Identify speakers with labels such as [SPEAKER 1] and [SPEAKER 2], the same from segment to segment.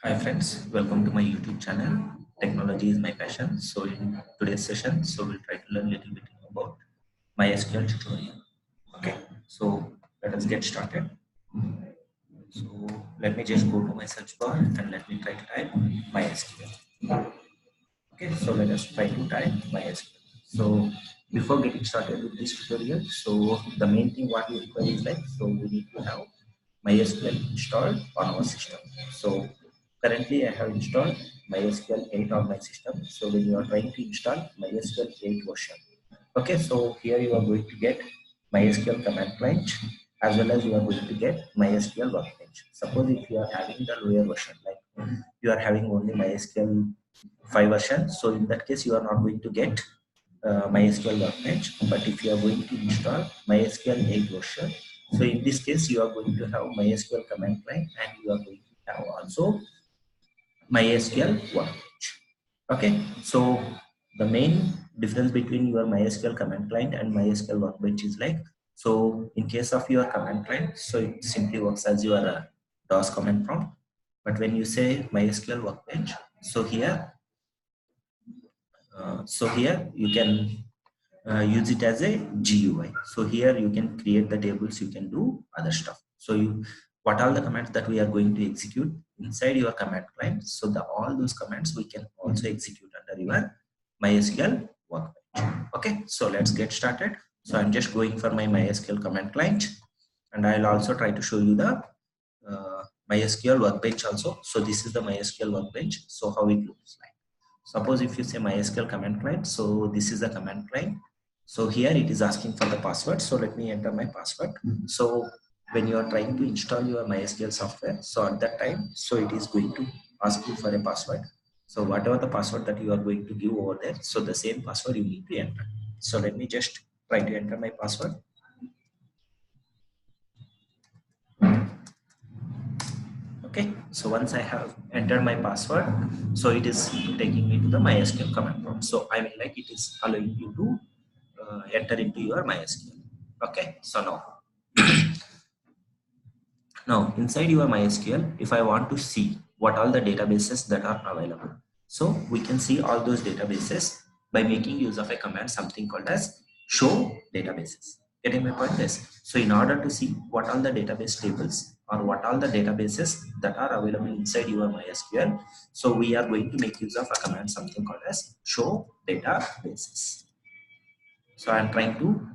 [SPEAKER 1] Hi friends, welcome to my YouTube channel. Technology is my passion. So in today's session, we'll try to learn a little bit about MySQL tutorial. Okay, so let us get started. So let me just go to my search bar and let me try to type MySQL. Okay, so let us try to type MySQL. So before getting started with this tutorial, so the main thing what we require is we need to have MySQL installed on our system. So currently I have installed MySQL 8 on my system. So when you are trying to install MySQL 8 version, okay, so here you are going to get MySQL command client as well as you are going to get MySQL workbench. Suppose if you are having the lower version, like you are having only MySQL 5 version, so in that case you are not going to get MySQL workbench. But if you are going to install MySQL 8 version, so in this case you are going to have MySQL command client and you are going to have also MySQL workbench. Okay, so the main difference between your MySQL command client and MySQL workbench is so in case of your command client, so it simply works as your DOS command prompt. But when you say MySQL workbench, so here you can use it as a GUI. So here you can create the tables, you can do other stuff. So what are the commands that we are going to execute inside your command client? So all those commands we can also execute under your MySQL workbench. Okay, so let's get started. So I'm just going for my MySQL command client, and I'll also try to show you the MySQL workbench also. So this is the MySQL workbench. So how it looks like. Suppose if you say MySQL command client, so this is the command client. So here it is asking for the password. So let me enter my password. So when you are trying to install your MySQL software, so at that time, so it is going to ask you for a password. So whatever the password that you are going to give over there, so the same password you need to enter. So let me just try to enter my password. Okay, so once I have entered my password, so it is taking me to the MySQL command prompt. So I mean, like, it is allowing you to enter into your MySQL. Okay, so now inside your MySQL, if I want to see what all the databases that are available, so we can see all those databases by making use of a command, something called as show databases. Getting my point? Yes. So in order to see what all the database tables or what all the databases that are available inside your MySQL, so we are going to make use of a command, something called as show databases. So I'm trying to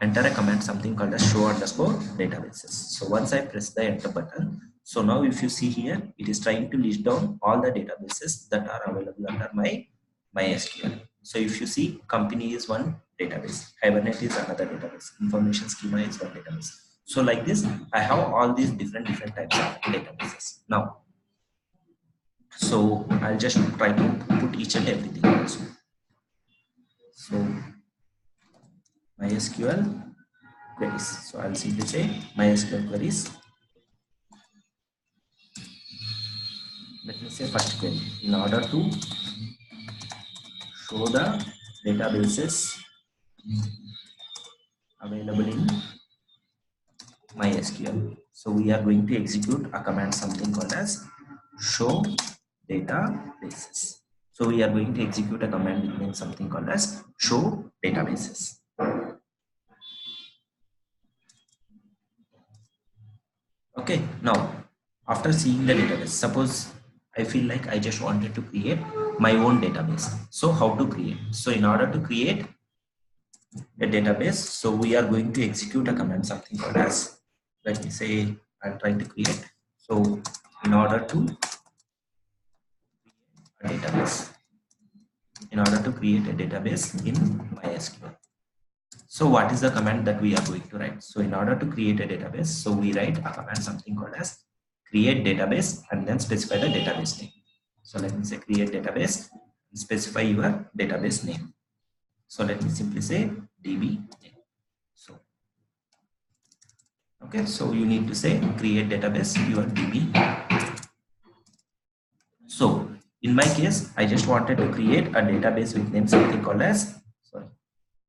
[SPEAKER 1] enter a command, something called as show underscore databases. So once I press the enter button, so now if you see here, it is trying to list down all the databases that are available under my MySQL. So if you see, company is one database, Hibernate is another database, information schema is one database. So like this, I have all these different types of databases. Now, so I'll just try to put each and everything also. So MySQL queries. So I'll simply say MySQL queries. Let me say first query. In order to show the databases available in MySQL, so we are going to execute a command, something called as show databases. So we are going to execute a command with name, something called as show databases. Okay, now after seeing the database, suppose I feel like I just wanted to create my own database. So how to create? So in order to create a database, so we are going to execute a command, something called as, let me say, I'm trying to create. So in order to a database, in order to create a database in MySQL. So what is the command that we are going to write? So in order to create a database, so we write a command, something called as create database, and then specify the database name. So let me say create database and specify your database name. So let me simply say DB name. So okay, so you need to say create database your DB. So in my case, I just wanted to create a database with name, something called as,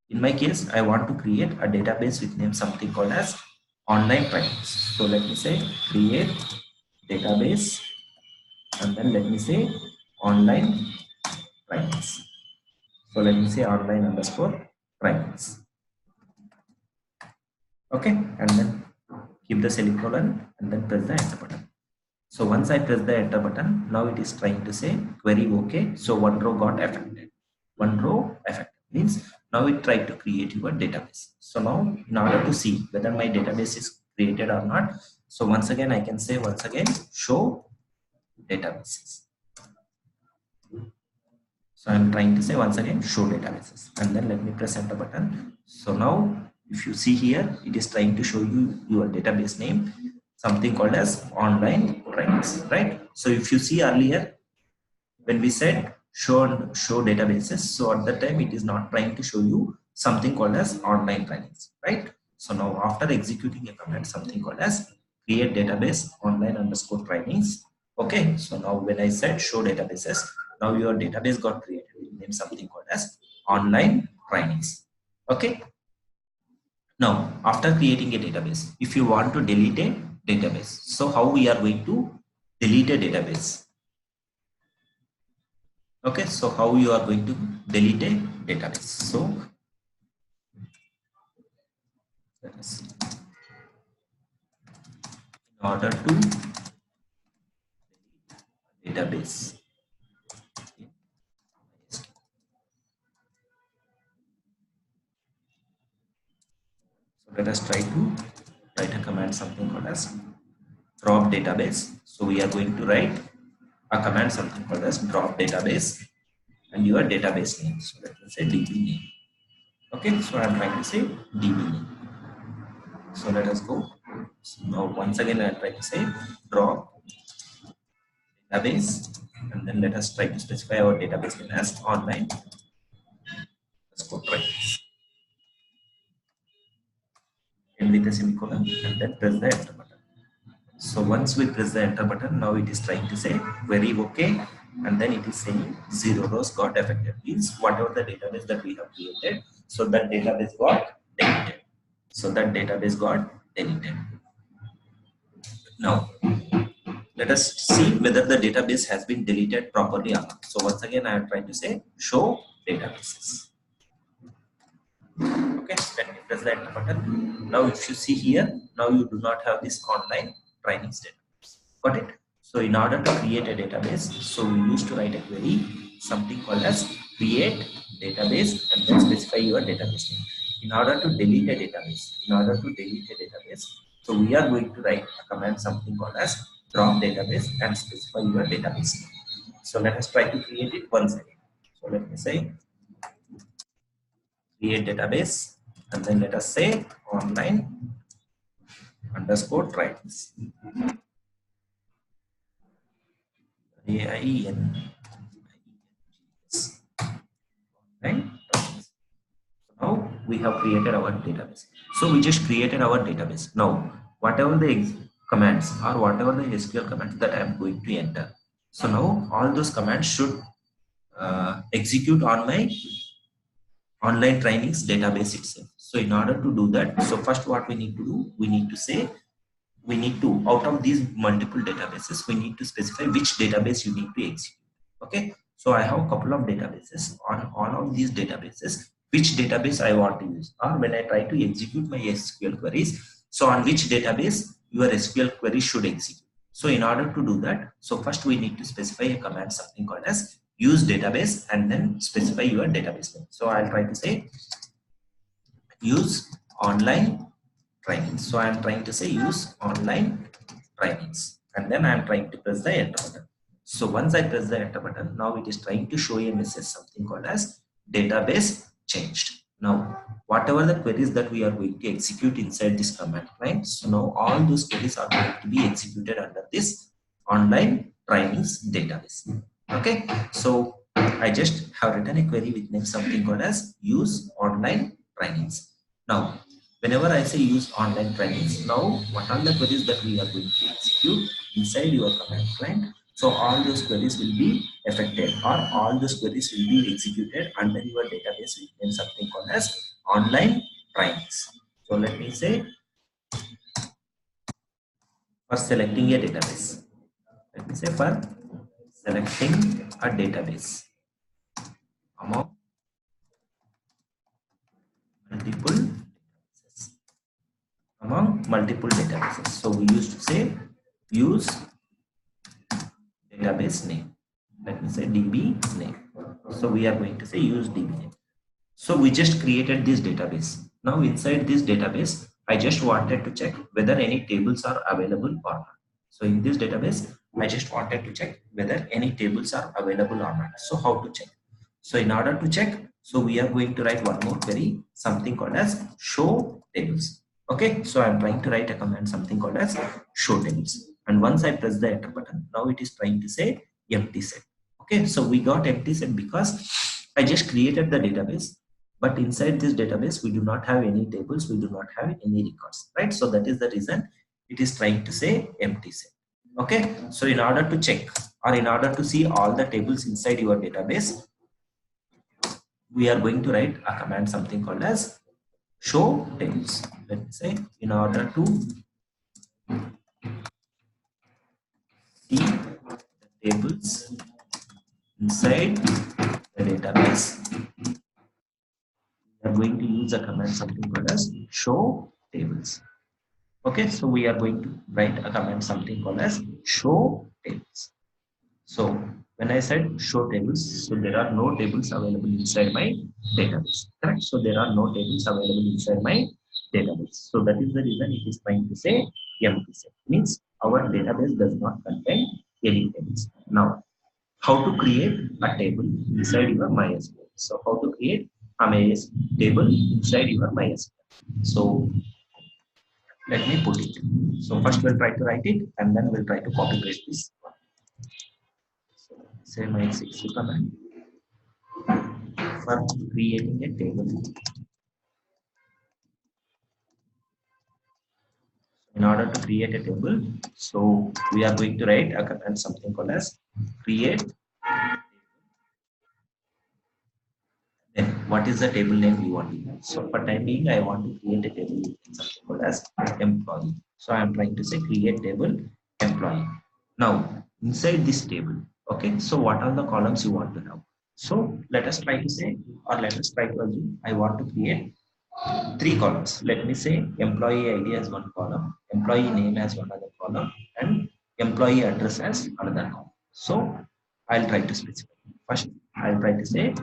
[SPEAKER 1] in my case, I want to create a database with name, something called as online trainings. So let me say create database and then let me say online trainings. So let me say online underscore trainings. Okay, and then keep the semicolon and then press the enter button. So once I press the enter button, now it is trying to say query okay. So one row got affected. One row affected means now it tried to create your database. So now in order to see whether my database is created or not, so once again I can say once again show databases. So I'm trying to say once again show databases, and then let me press enter button. So now if you see here, it is trying to show you your database name, something called as online trainings, right? So if you see earlier when we said show databases, so at that time it is not trying to show you something called as online trainings, right? So now after executing a command something called as create database online underscore trainings. Okay, so now when I said show databases, now your database got created with name something called as online trainings. Okay, now after creating a database, if you want to delete a database, so how we are going to delete a database? Okay, so how you are going to delete a database? So let us see. In order to database, so let us try to write a command something called as drop database. So we are going to write a command something called as drop database and your database name. So let us say db name. Okay, so I am trying to say db name. So let us go. So now once again I am trying to say drop database, and then let us try to specify our database name as online underscore trainings. And with a semicolon and then press the enter button. So once we press the enter button, now it is trying to say query okay, and then it is saying 0 rows got affected, means whatever the database that we have created, so that database got deleted. So that database got deleted. Now let us see whether the database has been deleted properly or not. So once again I am trying to say show databases. Okay, let me press the enter button. Now if you see here, now you do not have this online trainings database. Got it? So in order to create a database, so we used to write a query, something called as create database, and then specify your database name. In order to delete a database, so we are going to write a command something called as drop database and specify your database name. So let us try to create it once again. So let me say create database, and then let us say online underscore trainings. AIN. Right? Now we have created our database. So we just created our database. Now, whatever the commands or whatever the SQL commands that I am going to enter. So now all those commands should execute on my online trainings database itself. So in order to do that, so first what we need to do, we need to say, we need to, out of these multiple databases, we need to specify which database you need to execute. Okay, so I have a couple of databases. On all of these databases, which database I want to use, or when I try to execute my SQL queries, so on which database your SQL query should execute. So in order to do that, so first we need to specify a command something called as use database, and then specify your database name. So I'll try to say use online trainings. So I am trying to say use online trainings, and then I am trying to press the enter button. So once I press the enter button, now it is trying to show a message something called as database changed. Now whatever the queries that we are going to execute inside this command line, so now all those queries are going to be executed under this online trainings database. Okay, so I just have written a query with name something called as use online trainings. Now whenever I say use online trainings, now what are the queries that we are going to execute inside your command line? So all those queries will be affected, or all those queries will be executed under your database with something called as online trainings. So let me say for selecting a database. Let me say for selecting a database among multiple databases. Among multiple databases. So we used to say use database name. Let me say DB name. So we are going to say use DB name. So we just created this database. Now inside this database, I just wanted to check whether any tables are available or not. So in this database, I just wanted to check whether any tables are available or not. So how to check? So in order to check, so we are going to write one more query, something called as show tables. Okay, so I'm trying to write a command, something called as show tables. And once I press the enter button, now it is trying to say empty set. Okay, so we got empty set because I just created the database, but inside this database, we do not have any tables, we do not have any records, right? So that is the reason it is trying to say empty set. Okay, so in order to check or in order to see all the tables inside your database, we are going to write a command, something called as show tables. Let me say in order to see the tables inside the database, we are going to use a command, something called as show tables. Okay, so we are going to write a command, something called as show tables. So when I said show tables, so there are no tables available inside my database, correct? So there are no tables available inside my database. So that is the reason it is trying to say empty set. Means our database does not contain any tables. Now, how to create a table inside your MySQL? So how to create a MySQL table inside your MySQL? So let me put it. So first we'll try to write it and then we'll try to copy paste this. So say MySQL command for creating a table. In order to create a table, so we are going to write a command, something called as create. Then what is the table name we want to use? So for time being, I want to create a table with something called as employee. So I am trying to say create table employee. Now inside this table, okay, so what are the columns you want to have? So let us try to say, or let us try to assume I want to create three columns. Let me say employee ID as one column, employee name as one other column, and employee address as another column. So I'll try to specify. First, I'll try to say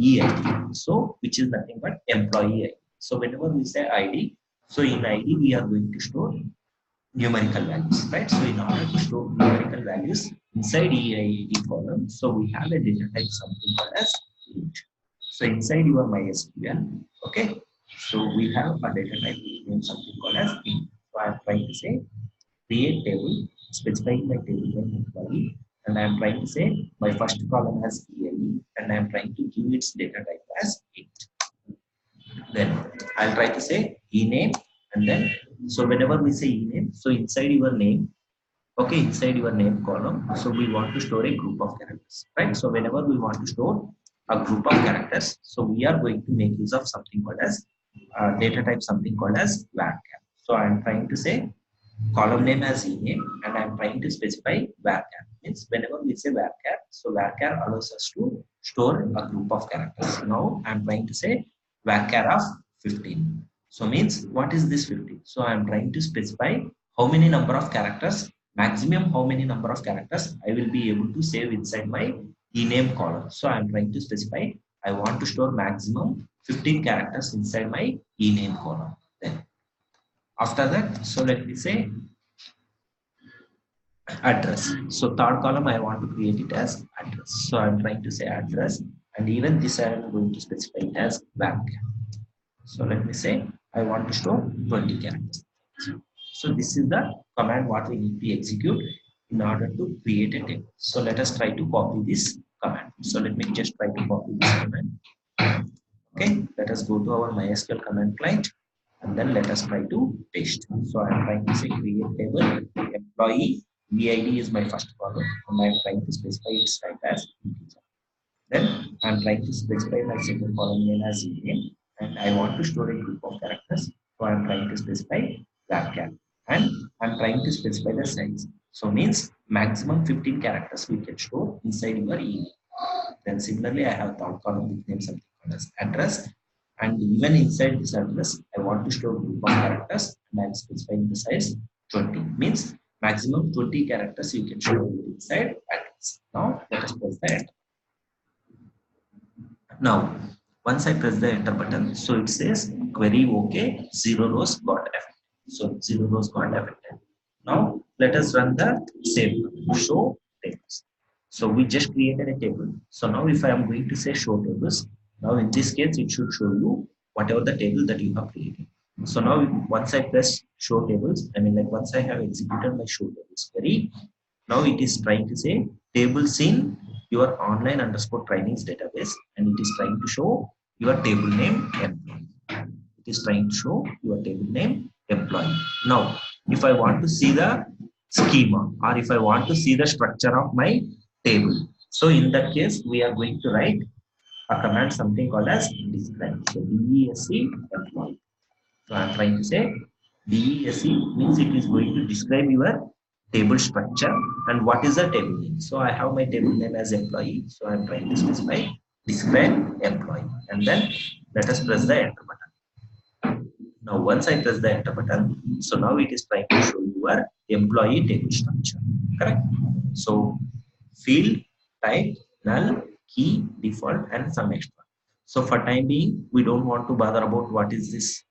[SPEAKER 1] EID. So which is nothing but employee ID. So whenever we say ID, so in ID we are going to store numerical values, right? So in order to store numerical values inside EID column, so we have a data type, something called as int. So inside your MySQL, okay, so we have a data type named something called as int. So I'm trying to say create table, specifying my table name employee, and I'm trying to say my first column as EID, and I'm trying to give its data type as int. Then I'll try to say ename, and then so whenever we say ename, so inside your name, okay, inside your name column, so we want to store a group of characters, right? So whenever we want to store a group of characters, so we are going to make use of something called as data type, something called as varchar. So I'm trying to say column name as ename, and I'm trying to specify varchar. Means whenever we say varchar, so varchar allows us to store a group of characters. Now I'm trying to say varchar of 15. So means what is this 15? So I'm trying to specify how many number of characters, maximum how many number of characters I will be able to save inside my ename column. So I'm trying to specify I want to store maximum 15 characters inside my ename column. Then after that, so let me say address. So third column, I want to create it as address. So I'm trying to say address, and even this I am going to specify it as blank. So let me say I want to store 20 characters. So this is the command what we need to execute in order to create a table. So let us try to copy this command. So let me just try to copy this command. Okay, let us go to our MySQL command client and then let us try to paste. So I'm trying to say create table employee VID is my first column and I'm trying to specify its type as integer. Then I'm trying to specify my second column name as name and I want to store a group of characters. So I'm trying to specify varchar and I'm trying to specify the size. So means maximum 15 characters we can store inside your email. Then similarly, I have third column with name something called as address. And even inside this address, I want to store group of characters and I'm specifying the size 20. Means maximum 20 characters you can store inside address. Now let us press the enter. Now, once I press the enter button, so it says query OK, 0 rows got affected. So 0 rows got affected. Now let us run the same show tables. So we just created a table. So now if I am going to say show tables, now in this case it should show you whatever the table that you have created. So now once I press show tables, I mean like once I have executed my show tables query, now it is trying to say tables in your online underscore trainings database, and it is trying to show your table name employee. It is trying to show your table name employee. Now, if I want to see the schema or if I want to see the structure of my table, so in that case, we are going to write a command something called as describe. So DESC employee. So I'm trying to say DESC means it is going to describe your table structure and what is the table name. So I have my table name as employee. So I'm trying to specify describe employee, and then let us press the enter button. Now once I press the enter button, so now it is trying to show your employee table structure. Correct. So field, type, null, key, default, and some extra. So for time being, we don't want to bother about what is this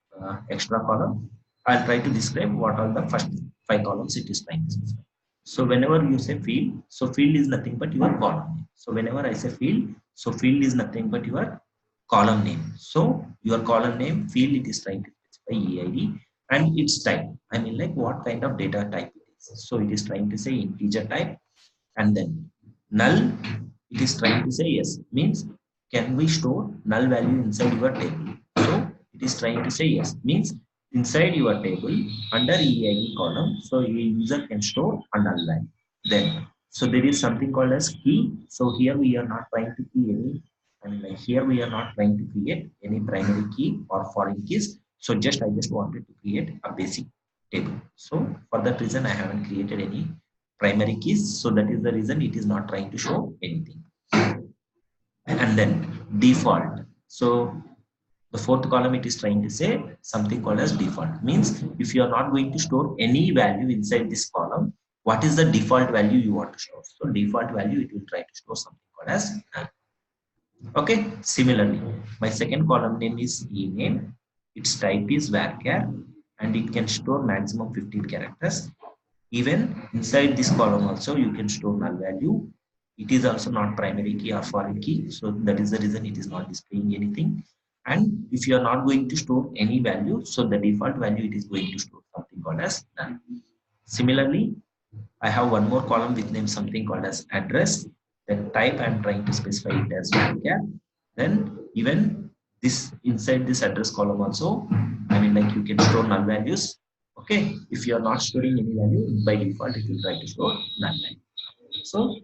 [SPEAKER 1] extra column. I'll try to describe what are the first 5 columns it is trying to specify. So whenever you say field, so field is nothing but your column name. So whenever I say field, so field is nothing but your column name. So your column name field it is trying to specify EID and its type. I mean like what kind of data type it is. So it is trying to say integer type, and then null it is trying to say yes means can we store null value inside your table. So it is trying to say yes means inside your table under EID column, so your user can store a null value. Then so there is something called as key. So here we are not trying to key any, I mean like here we are not trying to create any primary key or foreign keys. So I just wanted to create a basic table. So for that reason I haven't created any primary keys. So that is the reason it is not trying to show anything. And then default. So the fourth column it is trying to say something called as default. Means if you are not going to store any value inside this column, what is the default value you want to store? So default value it will try to store something called as null. Okay. Similarly, my second column name is ename. Its type is varchar and it can store maximum 15 characters. Even inside this column also you can store null value. It is also not primary key or foreign key. So that is the reason it is not displaying anything. And if you are not going to store any value, so the default value it is going to store something called as null. Similarly, I have one more column with name something called as address. Then type I am trying to specify it as varchar. Then even this inside this address column also, I mean like you can store null values. Okay, if you are not storing any value, by default it will try to store null value. So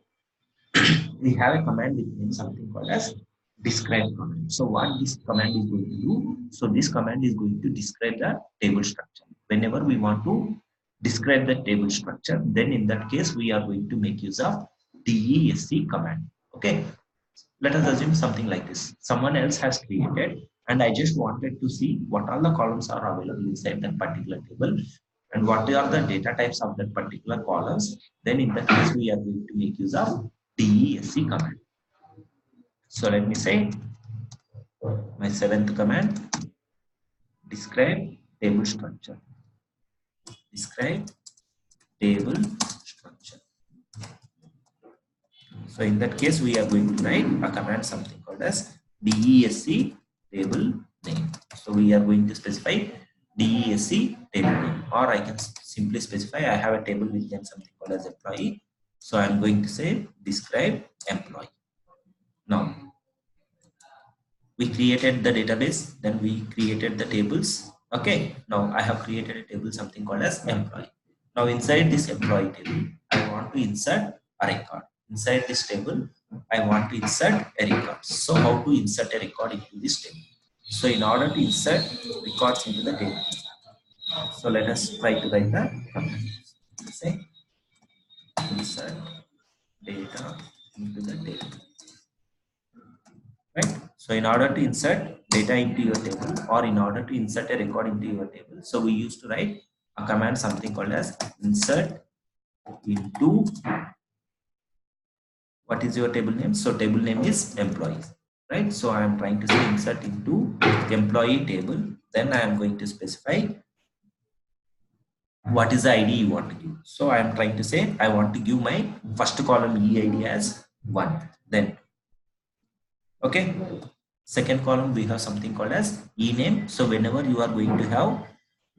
[SPEAKER 1] we have a command with name something called as describe command. So what this command is going to do? So this command is going to describe the table structure. Whenever we want to describe the table structure, then in that case we are going to make use of DESC command. Okay, let us assume something like this. Someone else has created and I just wanted to see what all the columns are available inside that particular table and what are the data types of that particular columns. Then in that case we are going to make use of DESC command. So let me say my seventh command, describe table structure. Describe table structure. So in that case, we are going to write a command something called as DESC table name. So we are going to specify DESC table name, or I can simply specify I have a table with name something called as employee. So I'm going to say describe employee. Now we created the database, then we created the tables. Okay, now I have created a table something called as employee. Now inside this employee table, I want to insert a record. Inside this table, I want to insert a record. So how to insert a record into this table? So in order to insert records into the table, so let us try to write the command. Say insert data into the table, right? So in order to insert data into your table, or in order to insert a record into your table, so we used to write a command something called as insert into, what is your table name? So table name is employees, right? So I am trying to say insert into employee table. Then I am going to specify what is the ID you want to give. So I am trying to say I want to give my first column EID as 1. Then, okay, second column we have something called as ename. So whenever you are going to have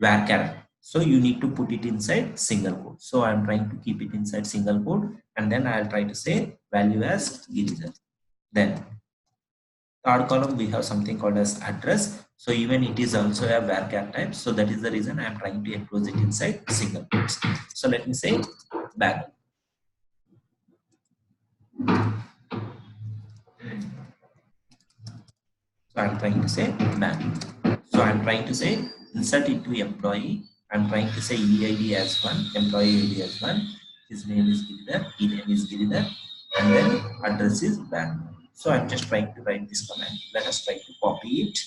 [SPEAKER 1] varchar, so you need to put it inside single quote. So I am trying to keep it inside single quote, and then I'll try to say value as Giridhar. Then third column we have something called as address. So even it is also a varchar type. So that is the reason I am trying to enclose it inside single quotes. So let me say bag. So I'm trying to say bag. So I'm trying to say insert into employee. I'm trying to say EID as 1, employee ID as 1. His name is Giridhar, name is Giridhar, and then address is bag. So I'm just trying to write this command. Let us try to copy it.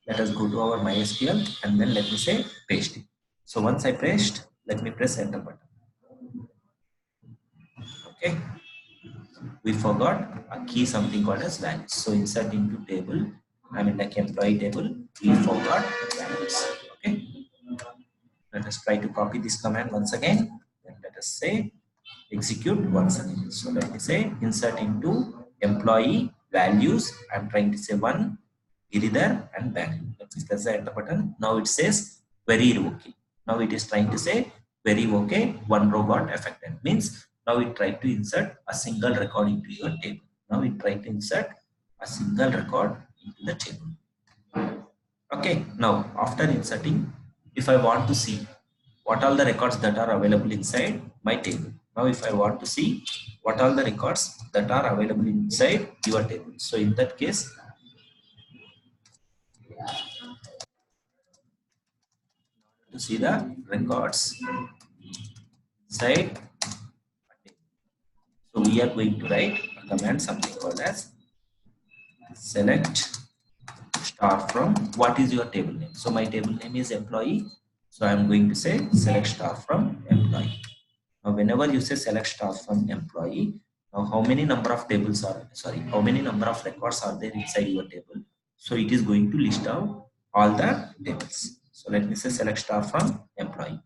[SPEAKER 1] Let us go to our MySQL and then let me say paste it. So once I paste, let me press enter button. Okay, we forgot a key something called as values. So insert into table, I mean like employee table, we forgot values. Okay, let us try to copy this command once again. Then let us say execute once again. So let me say insert into employee values. I'm trying to say 1, Giridhar and value. Let me press the enter button. Now it says very okay. Now it is trying to say very okay. One row got affected. Means now it tried to insert a single record into your table. Now it tried to insert a single record into the table. Okay. Now after inserting, if I want to see what all the records that are available inside my table. Now if I want to see what all the records that are available inside your table. So in that case, to see the records inside. So we are going to write a command something called as select star from what is your table name. So my table name is employee. So I am going to say select star from employee. Now whenever you say select star from employee, now how many number of tables are, sorry, how many number of records are there inside your table? So it is going to list out all the tables. So let me say select star from employee.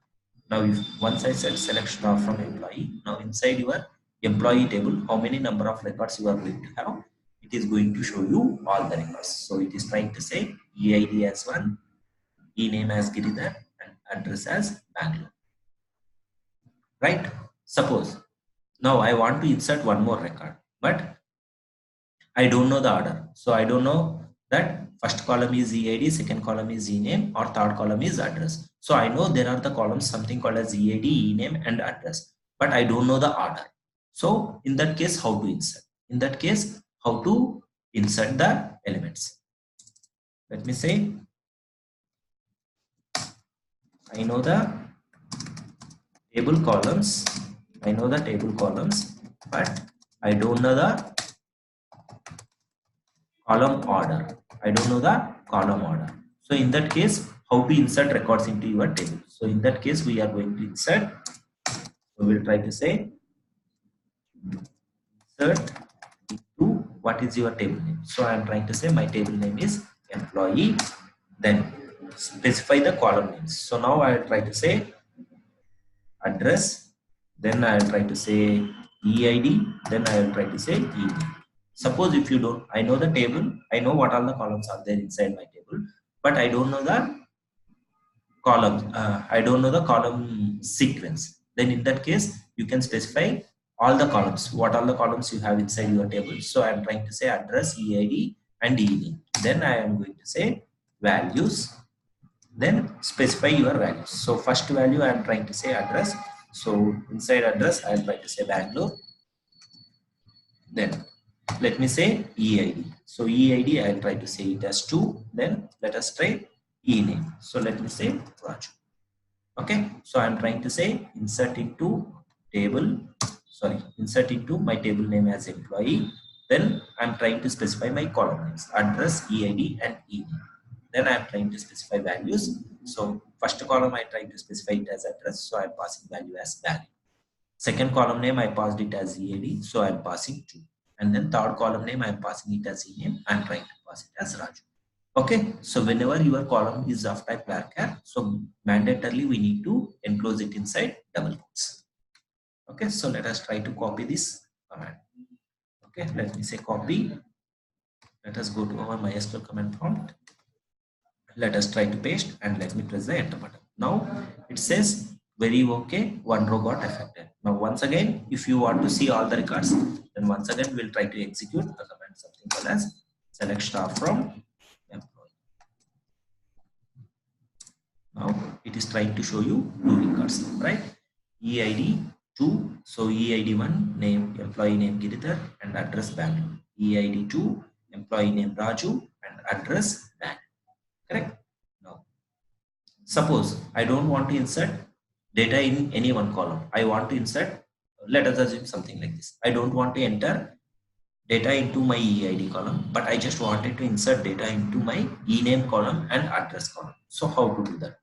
[SPEAKER 1] Now if once I said select star from employee, now inside your employee table, how many number of records you are going to have? It is going to show you all the records. So it is trying to say EID as 1, name as Giridhar, and address as Bangalore. Right? Suppose now I want to insert one more record, but I don't know the order. So I don't know that first column is EID, second column is ename, or third column is address. So I know there are the columns something called as EID, ename, and address, but I don't know the order. So in that case, how to insert? In that case, how to insert the elements? Let me say I know the table columns. I know the table columns, but I don't know the column order. I don't know the column order. So in that case, how to insert records into your table? So in that case, we are going to insert. So we'll try to say insert into what is your table name. So I am trying to say my table name is employee. Then specify the column names. So now I will try to say address. Then I will try to say EID. Then I will try to say email. Suppose if you don't, I know the table, I know what all the columns are there inside my table, but I don't know the columns, I don't know the column sequence. Then in that case, you can specify all the columns, what all the columns you have inside your table. So I am trying to say address, EID, and ENAME. Then I am going to say values, then specify your values. So first value I am trying to say address. So inside address, I am trying to say Bangalore. Then let me say EID. So EID, I'll try to say it as 2. Then let us try ename. So let me say Raju. Okay. So I'm trying to say insert into insert into my table name as employee. Then I'm trying to specify my column names, address, EID, and email. Then I'm trying to specify values. So first column I try to specify it as address, so I'm passing value as value. Second column name I passed it as EID, so I'm passing 2. And then third column name I'm passing it as ename, I'm trying to pass it as Raju. Okay, so whenever your column is of type varchar, so mandatorily we need to enclose it inside double quotes. Okay, so let us try to copy this command. Okay, let me say copy. Let us go to our MySQL command prompt. Let us try to paste and let me press the enter button. Now it says very okay, one row got affected. Now once again, if you want to see all the records, then once again we'll try to execute the command, something called as select star from employee. Now it is trying to show you two records, right? EID 2, so EID 1 name, employee name Giridhar and address Bangalore. EID 2, employee name Raju and address Bangalore. Correct? Now suppose I don't want to insert data in any one column. I want to insert, let us assume something like this. I don't want to enter data into my EID column, but I just wanted to insert data into my ename column and address column. So how to do that?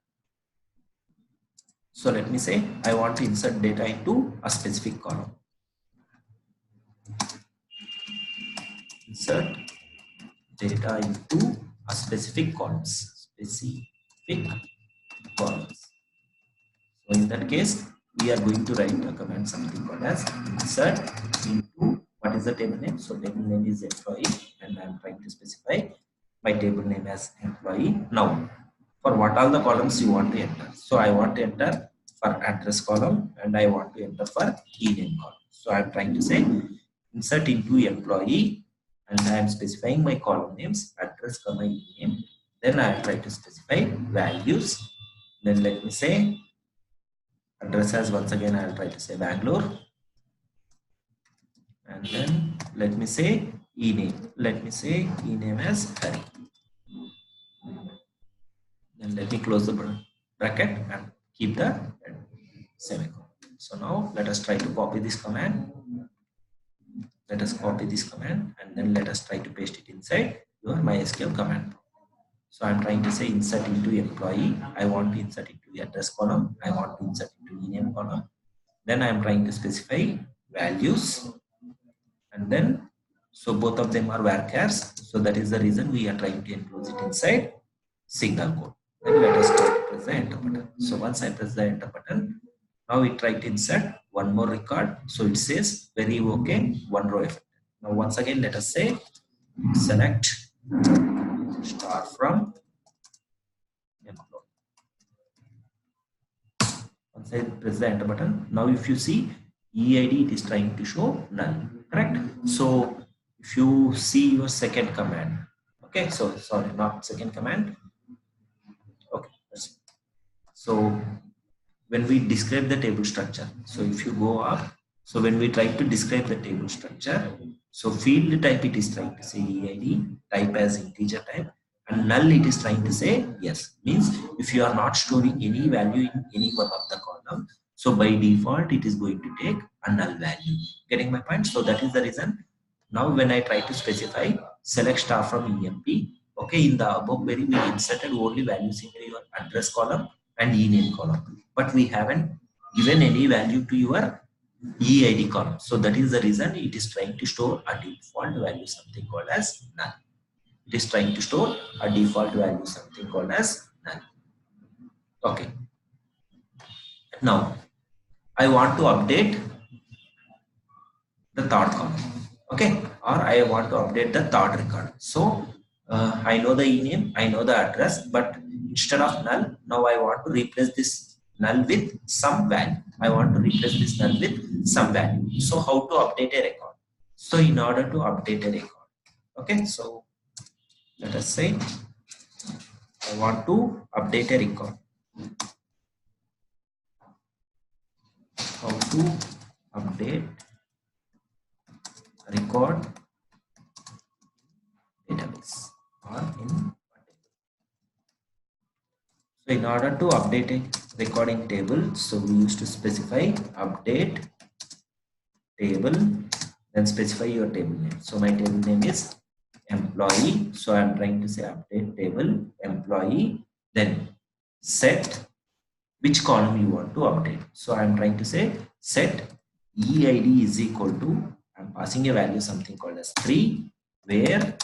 [SPEAKER 1] So let me say I want to insert data into a specific column. Insert data into a specific columns. So in that case, we are going to write a command something called as insert into, what is the table name? So table name is employee, and I am trying to specify my table name as employee. Now, for what all the columns you want to enter? So I want to enter for address column and I want to enter for ename column. So I am trying to say insert into employee and I am specifying my column names, address, comma, ename. Then I am trying to specify values. Then let me say address as, once again I'll try to say Bangalore, and then let me say ename. Let me say ename as Hari. Then let me close the bracket and keep the semicolon. So now let us try to copy this command. Let us copy this command and then let us try to paste it inside your MySQL command. So I'm trying to say insert into employee. I want to insert into the address column. I want to insert into ename column. Then I'm trying to specify values, and then so both of them are varchars. So that is the reason we are trying to enclose it inside signal code. Then let us try to press the enter button. So once I press the enter button, now we try to insert one more record. So it says very okay, one row effect. Now once again let us say select star from employee. Once I press the enter button, now if you see EID, it is trying to show null, correct? So if you see your second command, okay, so sorry, not second command, okay, so when we describe the table structure, so if you go up, so when we try to describe the table structure, so field type it is trying to say EID, type as integer type, and null it is trying to say yes. Means if you are not storing any value in any one of the column, so by default it is going to take a null value. Getting my point? So that is the reason. Now when I try to specify select star from EMP, okay, in the above query we inserted only values into your address column and ename column, but we haven't given any value to your EID column. So that is the reason it is trying to store a default value, something called as null. It is trying to store a default value, something called as null. Okay. Now I want to update the third column, okay, or I want to update the third record. So I know the ename, I know the address, but instead of null, now I want to replace this null with some value. I want to replace this null with some value. So how to update a record? So in order to update a record, okay, so let us say I want to update a record. How to update record database or in. So in order to update a recording table, so we used to specify update table, then specify your table name. So my table name is employee. So I'm trying to say update table employee, then set which column you want to update. So I'm trying to say set EID is equal to, I'm passing a value something called as 3, where,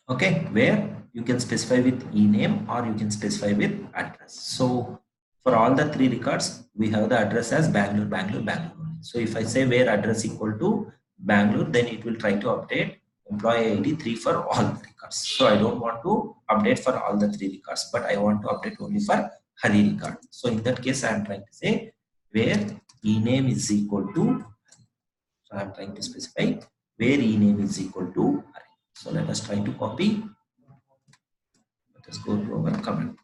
[SPEAKER 1] okay, where you can specify with ename or you can specify with address. So for all the 3 records, we have the address as Bangalore, Bangalore, Bangalore. So if I say where address equal to Bangalore, then it will try to update employee ID 3 for all the records. So I don't want to update for all the 3 records, but I want to update only for Hari record. So in that case, I am trying to say where ename is equal to, so I am trying to specify where ename is equal to Hari. So let us try to copy. Let us go to our command.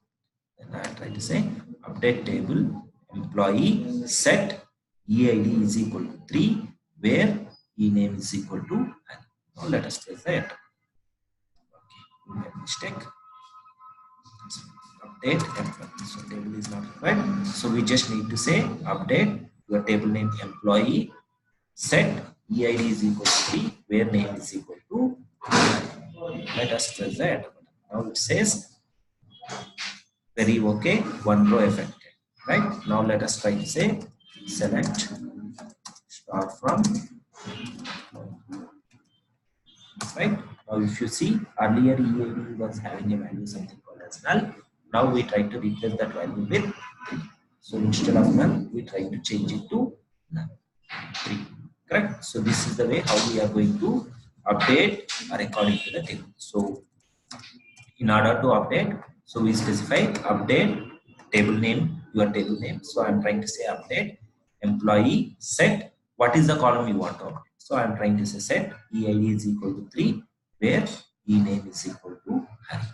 [SPEAKER 1] Then I try to say update table employee set EID is equal to 3, where ename is equal to Hari. Now let us press the enter. Okay, we made mistake. Update employee. So table is not required. So we just need to say update your table name employee set EID is equal to 3, where name is equal to Hari. Let us press the enter button. Now it says very okay, one row affected, right? Now let us try to say select start from, right? Now if you see earlier EAD was having a value something called as null. Now we try to replace that value with 3. So instead of null, we try to change it to null, 3, correct? So this is the way how we are going to update according to the table. So in order to update, so we specify update table name, your table name. So I'm trying to say update employee set what is the column you want to update. So I'm trying to say set EID is equal to 3, where ename is equal to Hari.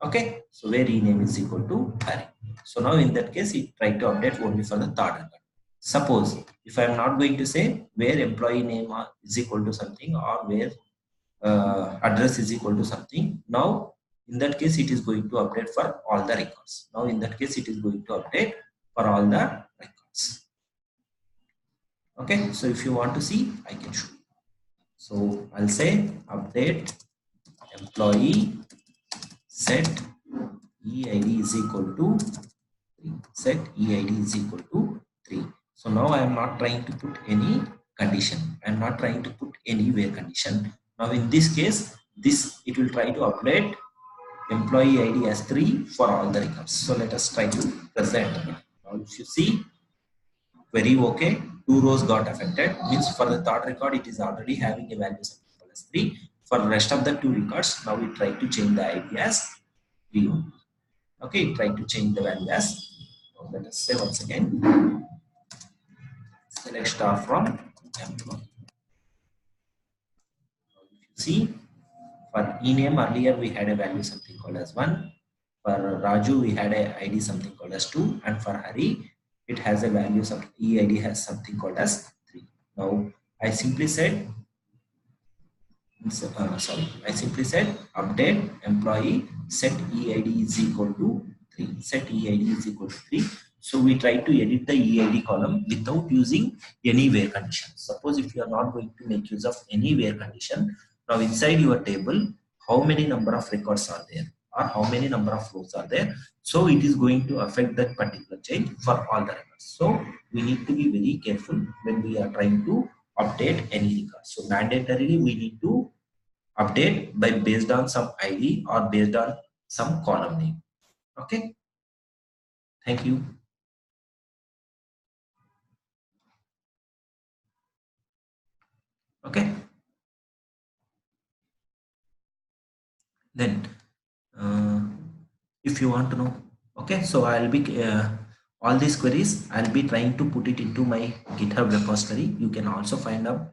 [SPEAKER 1] Okay, so where ename is equal to Hari. So now in that case, it try to update only for the third record. Suppose if I'm not going to say where employee name is equal to something, or where address is equal to something, now in that case it is going to update for all the records. Now in that case it is going to update for all the records. Okay, so if you want to see, I can show you. So I'll say update employee set EID is equal to 3, set EID is equal to 3. So now I am not trying to put any condition, I am not trying to put any where condition. Now in this case, this it will try to update employee ID as 3 for all the records. So let us try to present. Now if you see, very okay, 2 rows got affected, means for the third record it is already having a value equal as 3. For the rest of the 2 records, now we try to change the ID as 3 only. Okay, try to change the value as, let us say once again, select star from employee. See, for ename earlier we had a value something called as 1. For Raju we had a ID something called as 2, and for Hari it has a value something, EID has something called as 3. Now I simply said I simply said update employee set EID is equal to 3, set EID is equal to 3. So we try to edit the EID column without using any where condition. Suppose if you are not going to make use of any where condition, now inside your table, how many number of records are there, or how many number of rows are there, so it is going to affect that particular change for all the records. So we need to be very careful when we are trying to update any record. So mandatorily we need to update by based on some ID or based on some column name. Okay, thank you. Okay, then if you want to know, okay, so I'll be all these queries I'll be trying to put it into my GitHub repository. You can also find out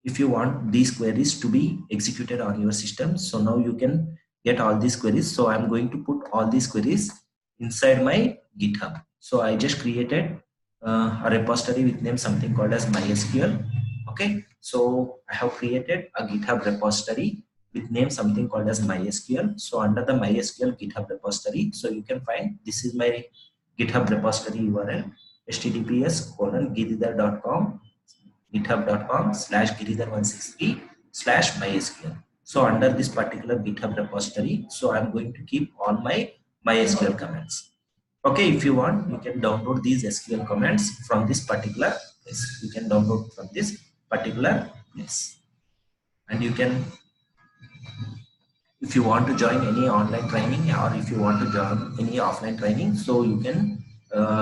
[SPEAKER 1] if you want these queries to be executed on your system. So now you can get all these queries. So I'm going to put all these queries inside my GitHub. So I just created a repository with name something called as MySQL. Okay, so I have created a GitHub repository with name something called as MySQL. So under the MySQL GitHub repository, so you can find this is my GitHub repository URL. https://giridhar.com github.com/giridhar163/mysql. So under this particular GitHub repository, so I'm going to keep all my MySQL commands. Okay, if you want, you can download these SQL commands from this particular place. You can download from this particular place, and you can, if you want to join any online training or if you want to join any offline training, so you can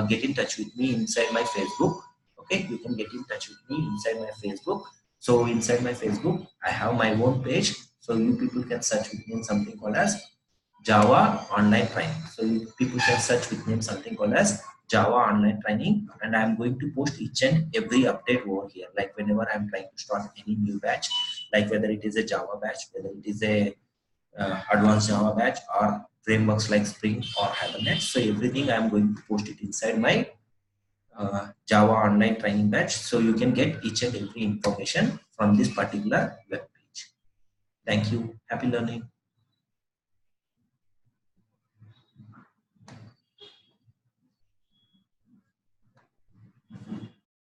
[SPEAKER 1] get in touch with me inside my Facebook. Okay, you can get in touch with me inside my Facebook. So inside my Facebook, I have my own page. So you people can search with me in something called as Java online training. So you people can search with me in something called as Java online training, and I'm going to post each and every update over here. Like whenever I'm trying to start any new batch, like whether it is a Java batch, whether it is a advanced Java batch or frameworks like Spring or Hibernate. So everything I'm going to post it inside my Java online training batch. So you can get each and every information from this particular web page. Thank you. Happy learning.